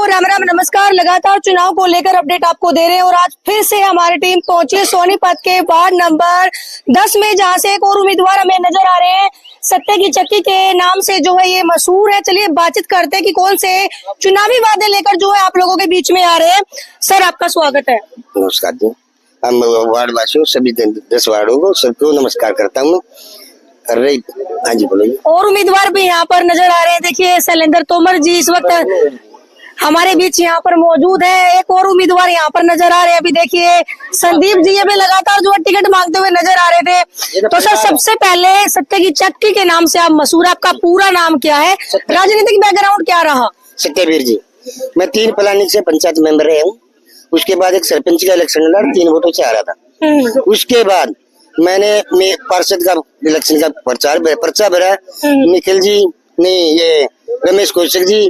राम राम नमस्कार। लगातार चुनाव को लेकर अपडेट आपको दे रहे हैं और आज फिर से हमारी टीम पहुंची है सोनीपत के वार्ड नंबर 10 में, जहां से एक और उम्मीदवार हमें नजर आ रहे हैं। सत्ते की चक्की के नाम से जो है ये मशहूर है। चलिए बातचीत करते हैं कि कौन से चुनावी वादे लेकर जो है आप लोगों के बीच में आ रहे हैं। सर आपका स्वागत है। नमस्कार जी, हम वार्ड वासियों सभी 10 वार्डों को सबको नमस्कार करता हूँ। हाँ जी बोलिए। और उम्मीदवार भी यहाँ पर नजर आ रहे हैं। देखिए शैलेंद्र तोमर जी इस वक्त हमारे बीच यहाँ पर मौजूद है। एक और उम्मीदवार यहाँ पर नजर आ रहे हैं। अभी देखिए संदीप जी अभी लगातार जो है टिकट मांगते हुए नजर आ रहे थे। तो सर सबसे पहले सत्ते की चक्की के नाम से आप मशहूर, आपका पूरा नाम क्या है, राजनीतिक बैकग्राउंड क्या रहा? सत्यवीर जी, मैं 3 प्लानिंग से पंचायत मेंबर रहा हूँ। उसके बाद एक सरपंच का इलेक्शन लड़ा, 3 वोटों से हारा था। उसके बाद मैंने पार्षद का इलेक्शन का पर्चा भरा। निखिल जी ने, ये रमेश कौशिक जी,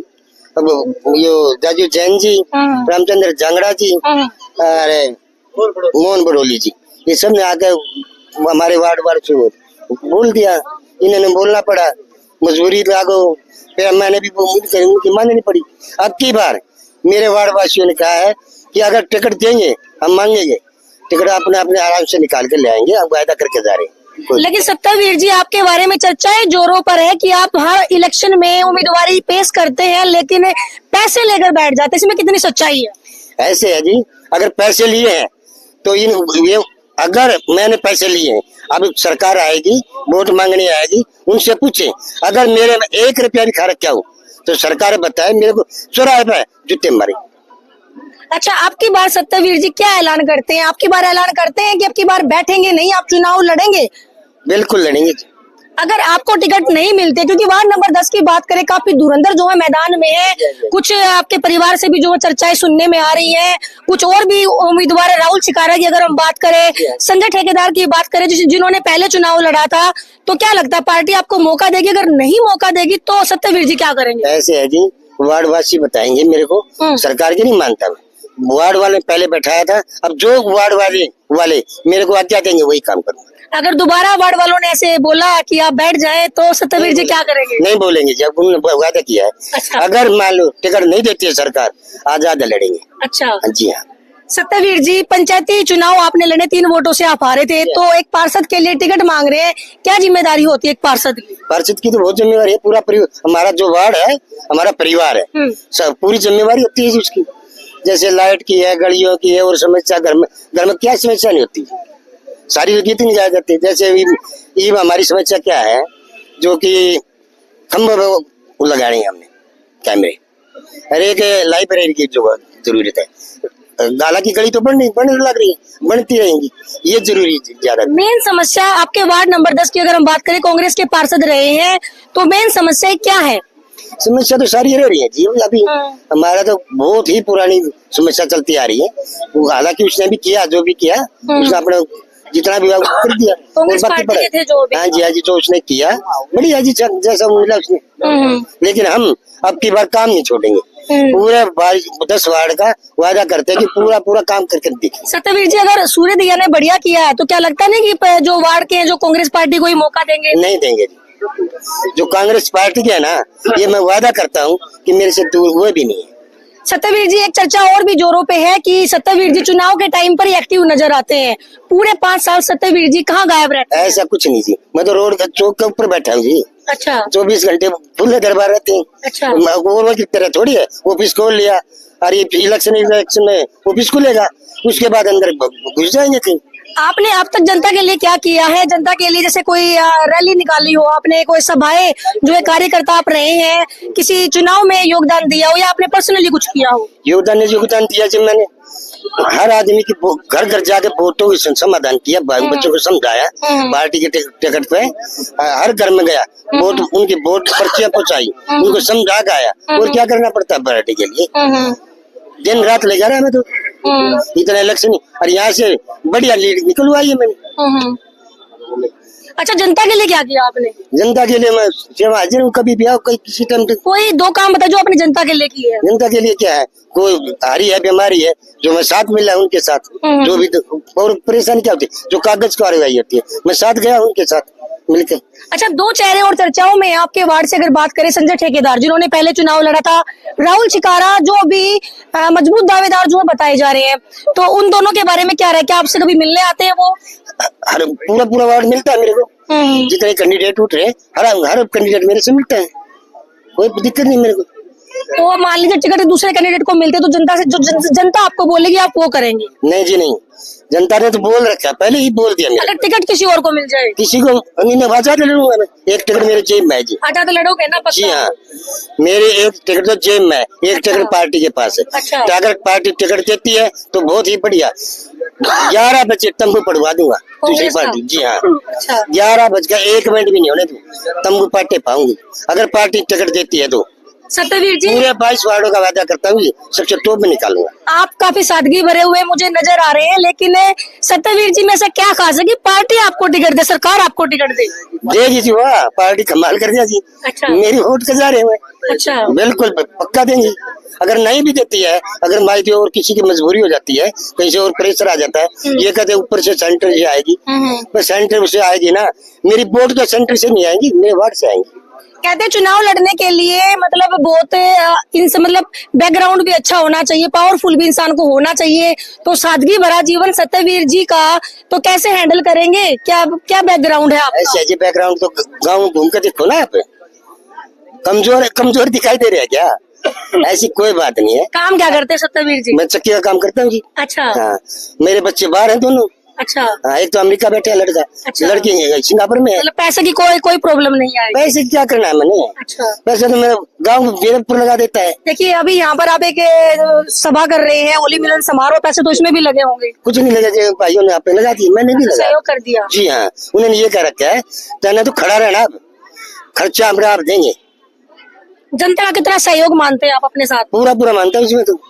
यो जाजू जैन जी, रामचंद्र जांगड़ा जी, अरे मोहन बड़ोली जी, ये सब ने आकर हमारे वार्ड से बोल दिया। इन्होंने बोलना पड़ा, मजबूरी लागो, फिर मैंने भी उनकी माननी पड़ी। अब की बार मेरे वार्ड वासियों ने कहा है कि अगर टिकट देंगे हम मांगेंगे, टिकट अपने अपने आराम से निकाल के ले आएंगे, हम वायदा करके जा रहे हैं। लेकिन सत्तावीर जी आपके बारे में चर्चाएं जोरों पर है कि आप हर इलेक्शन में उम्मीदवारी पेश करते हैं लेकिन पैसे लेकर बैठ जाते हैं, इसमें कितनी सच्चाई है? ऐसे है जी, अगर पैसे लिए हैं तो ये अगर मैंने पैसे लिए हैं, अब सरकार आएगी, वोट मांगने आएगी, उनसे पूछे। अगर मेरे में 1 रुपया भी खा रखा हूँ तो सरकार बताए मेरे को 14 रुपए जूते मारे। अच्छा, आपकी बार सत्तावीर जी क्या ऐलान करते हैं? आपकी बार ऐलान करते हैं कि आपकी बार बैठेंगे नहीं, आप चुनाव लड़ेंगे? बिल्कुल लड़ेंगे। अगर आपको टिकट नहीं मिलते, क्योंकि वार्ड नंबर 10 की बात करें काफी धुरंधर जो है मैदान में है, कुछ आपके परिवार से भी जो चर्चाएं सुनने में आ रही है, कुछ और भी उम्मीदवार है। राहुल चिकारा की अगर हम बात करें, संजय ठेकेदार की बात करें जिन्होंने पहले चुनाव लड़ा था, तो क्या लगता है पार्टी आपको मौका देगी? अगर नहीं मौका देगी तो सत्यवीर जी क्या करेंगे? ऐसे है जी, वार्ड वासी बताएंगे मेरे को, सरकार की नहीं मानता मैं। वार्ड वाले पहले बैठाया था, अब जो वार्ड वाले मेरे को आज्ञा देंगे वही काम करूंगा। अगर दोबारा वार्ड वालों ने ऐसे बोला कि आप बैठ जाएं तो सत्यवीर जी क्या करेंगे? नहीं बोलेंगे, जब उन्होंने वादा किया है। अच्छा। अगर मान लो टिकट नहीं देती है सरकार, आजाद लड़ेंगे। अच्छा जी हाँ। सत्यवीर जी, पंचायती चुनाव आपने लड़े, 3 वोटों से आप हारे थे, तो एक पार्षद के लिए टिकट मांग रहे हैं, क्या जिम्मेदारी होती है एक पार्षद की? पार्षद की तो बहुत जिम्मेवारी है। पूरा हमारा जो वार्ड है, हमारा परिवार है, सब पूरी जिम्मेवारी होती है उसकी। जैसे लाइट की है, गलियों की है, और समस्या घर में क्या समस्या नहीं होती, सारी विद्युत नहीं जा जाती। जैसे हमारी समस्या क्या है, जो कि खम्भे लगाने हैं हमने कैमरे, हर एक लाइब्रेरी की जो जरूरत है। गाला की गली तो बनने लग रही है, बनती रहेंगी, ये जरूरी ज्यादा। मेन समस्या आपके वार्ड नंबर 10 की अगर हम बात करें, कांग्रेस के पार्षद रहे हैं, तो मेन समस्या क्या है? समस्या तो सारी रह रही है जी। अभी हमारा तो बहुत ही पुरानी समस्या चलती आ रही है। हालांकि उसने भी किया, जो भी किया उसने अपना जितना भी कर दिया, और बाकी पड़ा। हाँ जी, जो उसने किया बढ़िया जी, जैसा मिला उसने। लेकिन हम अब की बार काम नहीं छोड़ेंगे। पूरे 10 वार्ड का वादा करते हैं कि पूरा काम करके देखें। सत्यवीर जी, अगर सूर्य दिया ने बढ़िया किया है तो क्या लगता नहीं कि जो वार्ड के हैं जो कांग्रेस पार्टी को ही मौका देंगे? नहीं देंगे। जो कांग्रेस पार्टी के है ना, ये मैं वादा करता हूँ कि मेरे से दूर हुए भी नहीं है। सत्यवीर जी, एक चर्चा और भी जोरों पे है कि सत्यवीर जी चुनाव के टाइम पर ही एक्टिव नजर आते हैं। पूरे 5 साल सत्यवीर जी कहाँ गायब रहते हैं? ऐसा कुछ नहीं जी, मैं तो रोड चौक के ऊपर बैठा हूँ जी। अच्छा। 24 घंटे फुल दरबार रहते हैं। अच्छा। वो की तरह थोड़ी है, ऑफिस खोल लिया और ये इलेक्शन में ऑफिस खुलेगा, उसके बाद अंदर घुस जाएंगे कहीं। आपने अब तक जनता के लिए क्या किया है? जनता के लिए जैसे कोई रैली निकाली हो आपने, कोई सभाएं, जो है कार्यकर्ता आप रहे हैं, किसी चुनाव में योगदान दिया हो या आपने पर्सनली कुछ किया हो? योगदान दिया जी मैंने। हर आदमी की घर घर जाके वोटों की समाधान किया, बच्चों को समझाया, पार्टी के टिकट पे हर घर में गया, वोट उनकी वोट पर्चियां पहुंचाई, उनको समझा के आया। और क्या करना पड़ता है पार्टी के लिए, दिन रात ले जा रहा है मैं तो इतना इलेक्शन। और यहाँ से बढ़िया लीड निकलवाई है मैंने। अच्छा, जनता के लिए क्या किया आपने? जनता के लिए मैं सेवा हाजिर हूँ, कभी भी आओ, किसी टाइम। कोई 2 काम बता जो आपने जनता के लिए की है। जनता के लिए क्या है, कोई हारी है, बीमारी है, जो मैं साथ मिला उनके साथ, जो भी और परेशानी क्या होती है, जो कागज कार्रवाई होती है, मैं साथ गया उनके साथ। मिलके। अच्छा, दो चेहरे और चर्चाओं में आपके वार्ड से अगर बात करें, संजय ठेकेदार जिन्होंने पहले चुनाव लड़ा था, राहुल चिकारा जो अभी मजबूत दावेदार जो बताए जा रहे हैं, तो उन दोनों के बारे में क्या रहे? क्या आपसे कभी मिलने आते हैं वो? हर पूरा वार्ड मिलता है मेरे को, जितने कैंडिडेट उठ रहे हर कैंडिडेट मेरे से मिलता है, कोई दिक्कत नहीं मेरे को। तो मान लीजिए टिकट दूसरे कैंडिडेट को मिलते तो जनता से जो जनता आपको बोलेगी आप वो करेंगे? नहीं जी नहीं, जनता ने तो बोल रखा, पहले ही बोल दिया। अगर टिकट किसी और को मिल जाए? किसी को आजाद लड़ूंगा मैं, एक टिकट मेरे जेब में है जी। आजाद लड़ोगे ना? जी हाँ, मेरे एक टिकट तो जेब में है, एक टिकट पार्टी के पास है। अच्छा। तो अगर पार्टी टिकट देती है तो बहुत ही बढ़िया, 11 बजे तंबू पड़वा दूंगा दूसरी पार्टी। जी हाँ, 11 बज का 1 मिनट भी नहीं होने दूं, तंबू पाटे पाऊंगी अगर पार्टी टिकट देती है तो। सत्यवीर जी, पूरे 22 वार्डों का वादा करता हूँ, सबसे टॉप में निकालूंगा। आप काफी सादगी भरे हुए मुझे नजर आ रहे हैं, लेकिन सत्यवीर जी में ऐसा क्या खास है कि पार्टी आपको टिकट दे, सरकार आपको टिकट दे? देगी जी, वाह पार्टी कमाल कर दिया जी। अच्छा। मेरी वोट कजा रहे हुए। अच्छा, बिल्कुल पक्का देंगी। अगर नहीं भी देती है, अगर मान लीजिए और किसी की मजबूरी हो जाती है, कहीं से और प्रेशर आ जाता है, ये कहते हैं ऊपर से सेंटर से आएगी, पर सेंटर से आएगी ना, मेरी वोट तो सेंटर से नहीं आएंगी, मेरे वार्ड से आएंगी। कहते हैं चुनाव लड़ने के लिए मतलब बहुत इनसे मतलब बैकग्राउंड भी अच्छा होना चाहिए, पावरफुल भी इंसान को होना चाहिए। तो सादगी भरा जीवन सत्यवीर जी का तो कैसे हैंडल करेंगे? क्या क्या बैकग्राउंड है आपका? ऐसे जी बैकग्राउंड तो गाँव घूम कर देखो ना आप, कमजोर दिखाई दे रहे हैं क्या? ऐसी कोई बात नहीं है। काम क्या करते हैं सत्यवीर जी? मैं चक्की का काम करता हूँ जी। अच्छा। हाँ, मेरे बच्चे बाहर हैं दोनों। अच्छा। हाँ, एक तो अमेरिका बैठे है लड़का। अच्छा। लड़की सिंगापुर में है। मतलब पैसे की कोई प्रॉब्लम नहीं आएगी? पैसे क्या करना है मैंने? अच्छा। पैसे तो मेरा गाँव जीरकपुर लगा देता है। देखिए अभी यहाँ पर आप एक सभा कर रहे हैं, होली मिलन समारोह, पैसे तो इसमें भी लगे होंगे? कुछ नहीं लगा जी, भाइयों ने आप पे लगा दी, मैंने भी लगा सहयोग कर दिया? जी हाँ, उन्होंने ये कह रखा है कहना तो खड़ा रहना, अब खर्चा हमरा आप देंगे। जनता का कितना सहयोग मानते हैं आप अपने साथ? पूरा मानता हूँ इसमें तो।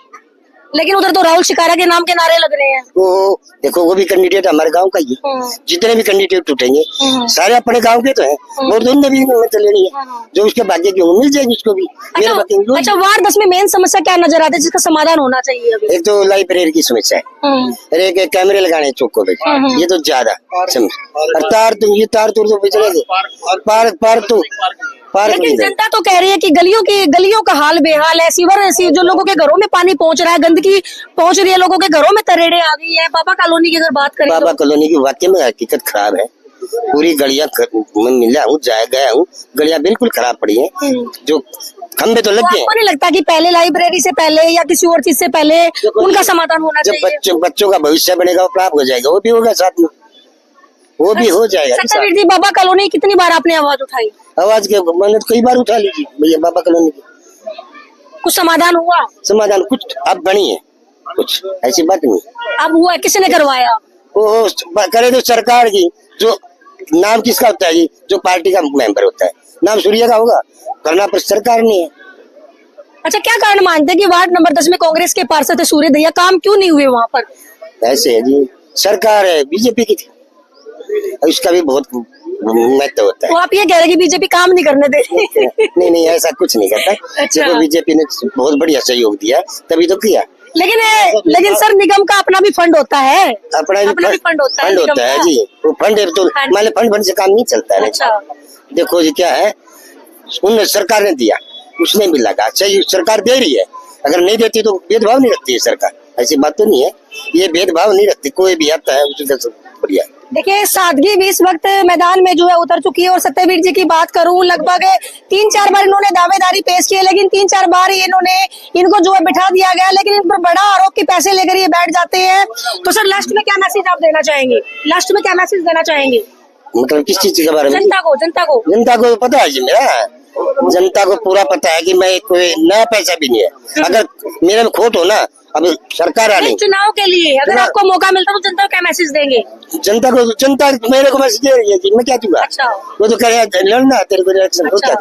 लेकिन उधर तो राहुल चिकारा के नाम के नारे लग रहे हैं। वो देखो, वो भी कैंडिडेट हमारे गांव का ही है। जितने भी कैंडिडेट उठेंगे सारे अपने गांव के तो हैं, वोट तो उनने भी मतलब लेनी है, जो उसके भाग्य की होंगे मिल जाएगी उसको भी। अच्छा, वार्ड 10 में मेन समस्या क्या नजर आती है जिसका समाधान होना चाहिए अभी? एक तो लाइब्रेरी की समस्या है, एक कैमरे लगाने चौकों पे, ये तो ज्यादा और तार तो बिजली के पार लेकिन जनता तो कह रही है कि गलियों का हाल बेहाल है, सीवर ऐसी जो लोगों के घरों में पानी पहुंच रहा है, गंदगी पहुंच रही है, लोगों के घरों में तरेड़े आ गई है। बाबा कॉलोनी की अगर बात करें, बाबा कॉलोनी की वाकई में हकीकत खराब है। पूरी गलियां मैं मिला हूँ, गया हूँ, गलियां बिल्कुल खराब पड़ी हैं, जो खंबे तो लग गए। आपको नहीं लगता कि पहले लाइब्रेरी से पहले या किसी और चीज से पहले उनका समाधान होना चाहिए? जब बच्चों का भविष्य बनेगा, वो प्राप्त हो जाएगा, वो भी होगा साथ में, वो भी हो जाएगा। सत्यवीर जी, बाबा कॉलोनी कितनी बार आपने आवाज उठाई? आवाज के मैंने तो कई बार उठा लीजिए भैया, बाबा कॉलोनी की। कुछ समाधान हुआ? समाधान कुछ अब बनी है, कुछ ऐसी बात नहीं। अब हुआ, किसने करवाया? वो करे तो सरकार की, जो नाम किसका होता है जी, जो पार्टी का मेंबर होता है, नाम सूर्य का होगा, करना पर सरकार नहीं है। अच्छा, क्या कारण मानते हैं कि वार्ड नंबर 10 में कांग्रेस के पार्षद सूर्य दैया, काम क्यों नहीं हुए वहाँ पर? ऐसे है जी, सरकार है बीजेपी की थी, उसका भी बहुत महत्व होता है। तो आप ये कह रहे हैं कि बीजेपी काम नहीं करने दे रही? नहीं, ऐसा कुछ नहीं करता। अच्छा। देखो, बीजेपी ने बहुत बढ़िया सहयोग दिया, तभी तो किया। लेकिन सर निगम का अपना भी फंड होता है, अपना भी फंड होता है जी, वो फंड है तो मान फंड से काम नहीं चलता है। अच्छा। देखो जी क्या है, उन सरकार ने दिया, उसने भी लगा, चाहिए सरकार दे रही है, अगर नहीं देती तो भेदभाव नहीं रखती है सरकार, ऐसी बात तो नहीं है, ये भेदभाव नहीं रखती, कोई भी आता है उससे बढ़िया। देखिए सादगी भी इस वक्त मैदान में जो है उतर चुकी है, और सत्यवीर जी की बात करूं, लगभग 3-4 बार इन्होंने दावेदारी पेश की है, लेकिन 3-4 बार इनको जो है बिठा दिया गया, लेकिन इन पर बड़ा आरोप के पैसे लेकर ये बैठ जाते हैं। तो सर लास्ट में क्या मैसेज आप देना चाहेंगे? लास्ट में क्या मैसेज देना चाहेंगे? मतलब किस चीज के बारे में? जनता को पता है जी, मेरा जनता को पूरा पता है कि मैं कोई नया पैसा भी नहीं है, अगर मेरे में खोट हो ना, अब सरकार आ नहीं, चुनाव के लिए अगर आपको मौका मिलता तो जनता को क्या मैसेज देंगे? जनता मेरे को मैसेज दे रही है जी, मैं क्या दूंगा? अच्छा। वो तो कह लड़ना तेरे को इलेक्शन। अच्छा।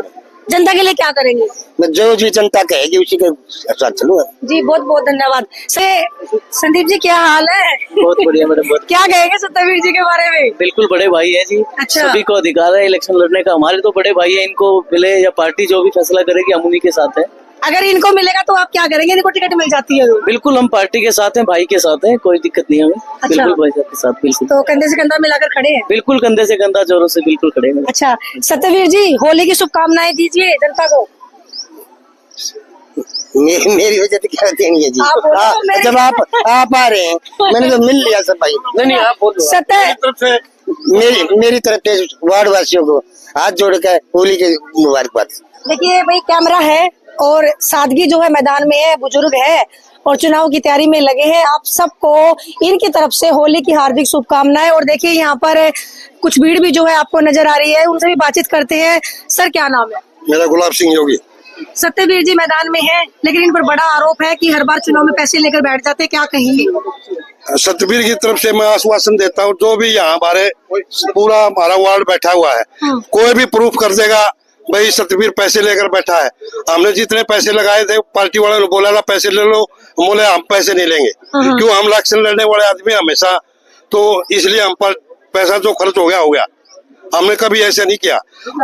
जनता के लिए क्या करेंगे? मैं जो जनता कहेगी उसी के साथ चलूंगा जी। बहुत बहुत धन्यवाद। संदीप जी क्या हाल है? बहुत बढ़िया मैडम। बहुत क्या कहेंगे सत्यवीर जी के बारे में? बिल्कुल बड़े भाई है जी। अच्छा। सभी को अधिकार है इलेक्शन लड़ने का, हमारे तो बड़े भाई है, इनको मिले या पार्टी जो भी फैसला करेगी हम उन्हीं के साथ है। अगर इनको मिलेगा तो आप क्या करेंगे, इनको टिकट मिल जाती है तो? बिल्कुल हम पार्टी के साथ हैं, भाई के साथ हैं, कोई दिक्कत नहीं है हमें। बिल्कुल भाई साहब के साथ, बिल्कुल तो कंधे से कंधा मिलाकर खड़े हैं। बिल्कुल कंधे से कंधा, जोरों से बिल्कुल खड़े हैं। अच्छा सत्यवीर जी, होली की शुभकामनाएं दीजिए जनता को। मेरी वजह से क्या होती है जी। आप बोलो, मेरे- जब आप आ रहे हैं, मैंने तो मिल लिया सब भाई। नहीं आप बोलो। सत्य मेरी तरफ से वार्ड वासियों को हाथ जोड़कर होली की मुबारकबाद। देखिए भाई, कैमरा है और सादगी जो है मैदान में है, बुजुर्ग है और चुनाव की तैयारी में लगे हैं। आप सबको इनकी तरफ से होली की हार्दिक शुभकामनाएं। और देखिए यहाँ पर कुछ भीड़ भी जो है आपको नजर आ रही है, उनसे भी बातचीत करते हैं। सर क्या नाम है? मेरा गुलाब सिंह योगी। सत्यवीर जी मैदान में है, लेकिन इन पर बड़ा आरोप है कि हर बार चुनाव में पैसे लेकर बैठ जाते हैं, क्या कहेंगे? सतबीर की तरफ से मैं आश्वासन देता हूँ, जो भी यहाँ हमारे पूरा हमारा वार्ड बैठा हुआ है, कोई भी प्रूफ कर देगा भाई सतबीर पैसे लेकर बैठा है। हमने जितने पैसे लगाए थे, पार्टी वाले ने बोला ना पैसे ले लो, बोले हम पैसे नहीं लेंगे। क्यों, हम इलेक्शन लड़ने वाले आदमी हमेशा, तो इसलिए हम पर पैसा जो खर्च हो गया, हमने कभी ऐसा नहीं किया।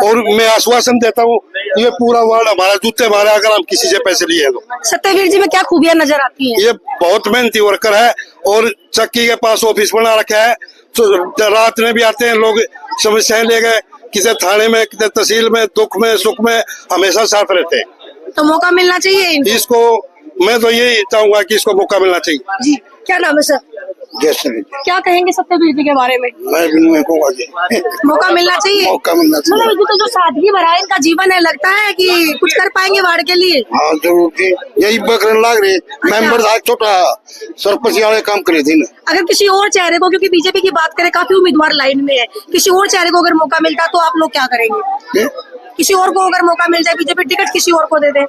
और मैं आश्वासन देता हूँ, ये पूरा वार्ड हमारा, जूते हमारा, अगर हम किसी से पैसे लिए तो। सत्यवीर जी में क्या खूबियां नजर आती हैं? ये बहुत मेहनती वर्कर है और चक्की के पास ऑफिस बना रखा है, तो रात में भी आते हैं लोग, समस्याएं ले गए, किसी थाने में, किसी तहसील में, दुख में सुख में हमेशा साथ रहते हैं। तो मौका मिलना चाहिए इनको। इसको मैं तो यही चाहूंगा कि इसको मौका मिलना चाहिए। जी क्या नाम है सर? जैसे क्या कहेंगे सत्यवीर जी के बारे में? मैं भी कहूँगा जी, मौका मिलना चाहिए। मौका मिलना चाहिए। मतलब तो जो सादगी भरा है इनका जीवन है, लगता है कि कुछ कर पाएंगे वार्ड के लिए। हाँ जरूर जी, यही बकरन लाग रही। मेंबर आज छोटा सरपंच वाले काम करे थे ना। अगर किसी और चेहरे को, क्योंकि बीजेपी की बात करें काफी उम्मीदवार लाइन में है, किसी और चेहरे को अगर मौका मिलता तो आप लोग क्या करेंगे? किसी और को अगर मौका मिल जाए, बीजेपी टिकट किसी और को दे दे,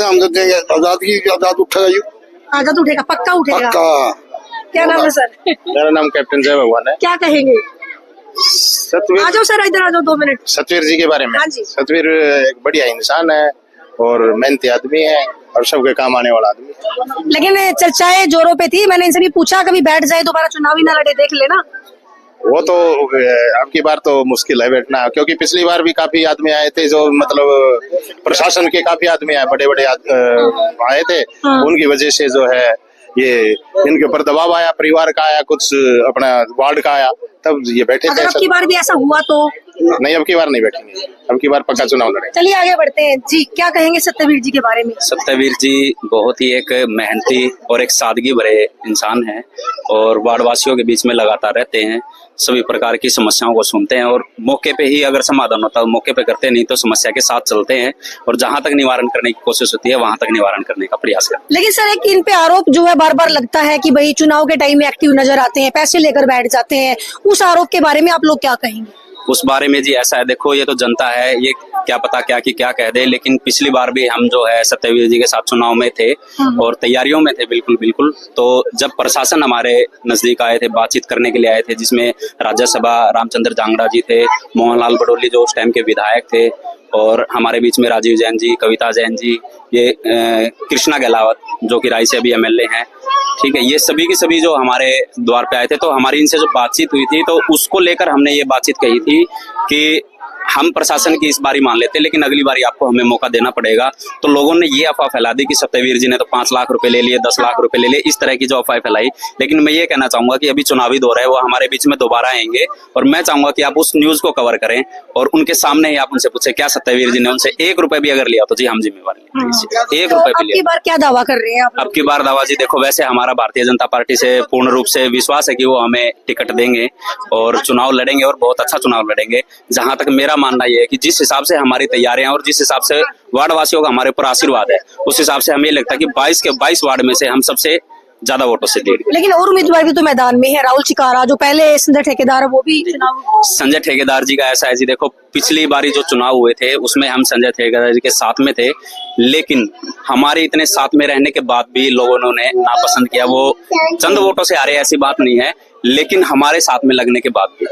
हम तो देंगे, आजाद उठेगा, आजाद उठेगा, पक्का उठेगा। पक्का। क्या नाम है सर? मेरा नाम कैप्टन जय भगवान है। क्या कहेंगे? सतवीर आ जाओ सर, इधर आ जाओ 2 मिनट। सतवीर जी के बारे में, हाँ जी। सतवीर एक बढ़िया इंसान है और मेहनती आदमी है और सबके काम आने वाला आदमी। लेकिन चर्चाएं जोरों पे थी, मैंने इनसे भी पूछा कभी बैठ जाए दोबारा चुनाव ही ना लड़े, देख लेना। वो तो अब की बार तो मुश्किल है बैठना, क्योंकि पिछली बार भी काफी आदमी आए थे, जो मतलब प्रशासन के काफी आदमी आए, बड़े बड़े आए थे। उनकी वजह से जो है ये इनके ऊपर दबाव आया, परिवार का आया, कुछ अपना वार्ड का आया, तब ये बैठे थे। अगर अब की बार भी ऐसा हुआ तो? नहीं, अब की बार नहीं बैठेंगे, अब की बार पक्का चुनाव लड़ेंगे। चलिए आगे बढ़ते हैं जी। क्या कहेंगे सत्यवीर जी के बारे में? सत्यवीर जी बहुत ही एक मेहनती और एक सादगी भरे इंसान हैं और वार्डवासियों के बीच में लगातार रहते हैं, सभी प्रकार की समस्याओं को सुनते हैं और मौके पे ही अगर समाधान होता है मौके पे करते, नहीं तो समस्या के साथ चलते हैं और जहां तक निवारण करने की कोशिश होती है वहां तक निवारण करने का प्रयास करते हैं। लेकिन सर एक इन पे आरोप जो है बार बार लगता है कि भाई चुनाव के टाइम में एक्टिव नजर आते हैं, पैसे लेकर बैठ जाते हैं, उस आरोप के बारे में आप लोग क्या कहेंगे? उस बारे में जी ऐसा है, देखो ये तो जनता है, ये क्या पता क्या की क्या कह दे, लेकिन पिछली बार भी हम जो है सत्यवीर जी के साथ चुनाव में थे और तैयारियों में थे, बिल्कुल। तो जब प्रशासन हमारे नजदीक आए थे, बातचीत करने के लिए आए थे, जिसमें राज्यसभा रामचंद्र जांगड़ा जी थे, मोहनलाल बडोली जो उस टाइम के विधायक थे, और हमारे बीच में राजीव जैन जी, कविता जैन जी, ये कृष्णा गहलावत जो कि राय से अभी MLA हैं, ठीक है, ये सभी के सभी जो हमारे द्वार पे आए थे, तो हमारी इनसे जो बातचीत हुई थी तो उसको लेकर हमने ये बातचीत कही थी कि हम प्रशासन की इस बारी मान लेते, लेकिन अगली बारी आपको हमें मौका देना पड़ेगा। तो लोगों ने ये अफवाह फैला दी कि सत्यवीर जी ने तो 5 लाख रुपए ले लिए, 10 लाख रुपए ले लिए, इस तरह की जो अफवाह फैलाई। लेकिन मैं ये कहना चाहूंगा कि अभी चुनावी दौर है, वो हमारे बीच में दोबारा आएंगे और मैं चाहूंगा कि आप उस न्यूज को कवर करें और उनके सामने ही आप उनसे पूछे क्या सत्यवीर जी ने उनसे 1 रुपए भी अगर लिया तो जी हम जिम्मेवार लेंगे। 1 रुपए भी अब की लिया। बार क्या दावा कर रहे हैं आप? अब की बार दावा जी देखो, वैसे हमारा भारतीय जनता पार्टी से पूर्ण रूप से विश्वास है कि वो हमें टिकट देंगे और चुनाव लड़ेंगे और बहुत अच्छा चुनाव लड़ेंगे। जहां तक मेरा मानना यह है कि जिस हिसाब से हमारी तैयारियां और जिस हिसाब से वार्ड वासियों का हमारे ऊपर आशीर्वाद है, उस हिसाब से हमें लगता है कि 22 के 22 वार्ड में से हम सबसे ज्यादा वोटों से लीड। लेकिन और उम्मीदवार भी तो मैदान में है, राहुल चिकारा जो पहले संजय ठेकेदार है वो भी चुनाव। संजय ठेकेदार जी का ऐसा है जी, देखो पिछली बारी जो चुनाव हुए थे उसमें हम संजय ठेकेदार जी के साथ में थे, लेकिन हमारे इतने साथ में रहने के बाद भी लोगों ने नापसंद किया। वो चंद वोटों से आ रहे, ऐसी बात नहीं है, लेकिन हमारे साथ में लगने के बाद भी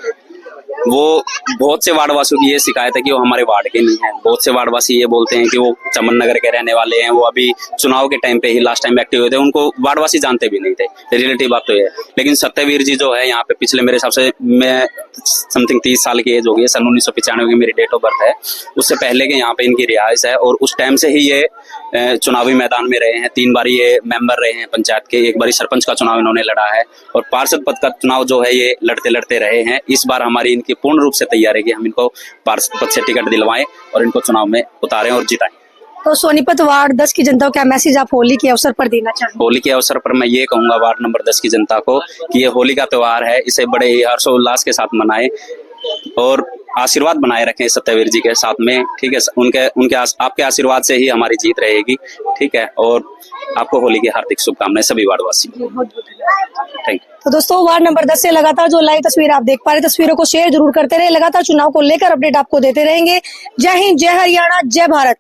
वो बहुत से वार्डवासियों की ये शिकायत है कि वो हमारे वार्ड के नहीं है। बहुत से वार्डवासी ये बोलते हैं कि वो चमन नगर के रहने वाले हैं, वो अभी चुनाव के टाइम पे ही लास्ट टाइम एक्टिव हुए थे, उनको वार्डवासी जानते भी नहीं थे। रिलेटिव बात तो ये है। लेकिन सत्यवीर जी जो है यहाँ पे पिछले, मेरे हिसाब से मैं समथिंग 30 साल की एज हो गई है, सन 1995 की मेरी डेट ऑफ बर्थ है, उससे पहले के यहाँ पे इनकी रिहाइश है और उस टाइम से ही ये चुनावी मैदान में रहे हैं, 3 बार ये मेंबर रहे हैं पंचायत के, 1 बारी सरपंच का चुनाव इन्होंने लड़ा है और पार्षद पद का चुनाव जो है ये लड़ते लड़ते रहे हैं। इस बार हमारी इनकी पूर्ण रूप से तैयारी है कि हम इनको पार्षद पद से टिकट दिलवाएं और इनको चुनाव में उतारें और जिताएं। तो सोनीपत वार्ड 10 की जनता को क्या मैसेज आप होली के अवसर पर देना चाहेंगे? होली के अवसर पर मैं ये कहूंगा वार्ड नंबर 10 की जनता को कि ये होली का त्योहार है, इसे बड़े ही हर्षोल्लास के साथ मनाएं और आशीर्वाद बनाए रखें सत्यवीर जी के साथ में, ठीक है। उनके आपके आशीर्वाद से ही हमारी जीत रहेगी, ठीक है। और आपको होली की हार्दिक शुभकामनाएं सभी वार्डवासी। Thank you. तो दोस्तों वार्ड नंबर 10 से लगातार जो लाइव तस्वीर आप देख पा रहे, तस्वीरों को शेयर जरूर करते रहे। लगातार चुनाव को लेकर अपडेट आपको देते रहेंगे। जय हिंद, जय हरियाणा, जय भारत।